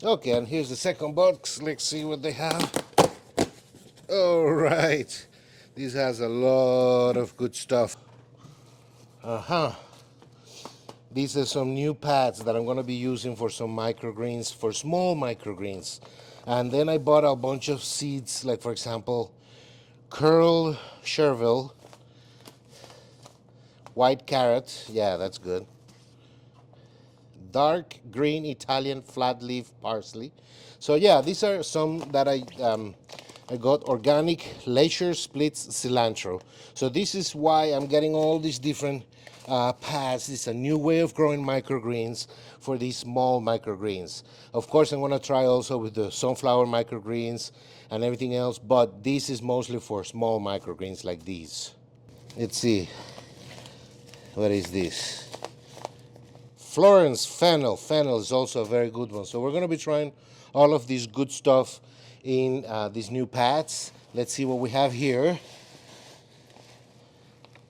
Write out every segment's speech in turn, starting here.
Okay, and here's the second box. Let's see what they have. All right. This has a lot of good stuff. Uh-huh. These are some new pads that I'm going to be using for some microgreens, for small microgreens. And then I bought a bunch of seeds, like for example, curl chervil, white carrot. Yeah, that's good. Dark green Italian flat leaf parsley. So yeah, these are some that I got organic leisure splits cilantro. So this is why I'm getting all these different pads. This is a new way of growing microgreens for these small microgreens. Of course, I'm gonna try also with the sunflower microgreens and everything else, but this is mostly for small microgreens like these. Let's see, what is this? Florence fennel. Fennel is also a very good one. So we're going to be trying all of these good stuff in these new pads. Let's see what we have here.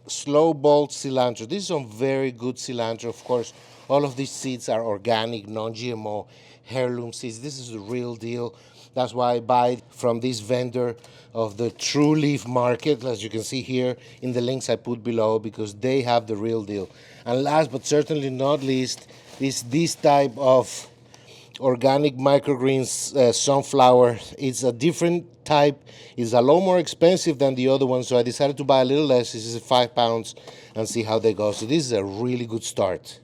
Slow bolt cilantro. This is some very good cilantro. Of course, all of these seeds are organic, non-GMO heirloom seeds. This is the real deal. That's why I buy from this vendor of the Trueleafmarket, as you can see here in the links I put below, because they have the real deal. And last but certainly not least is this type of organic microgreens sunflower. It's a different type. It's a lot more expensive than the other one, so I decided to buy a little less. This is 5 pounds and see how they go. So this is a really good start.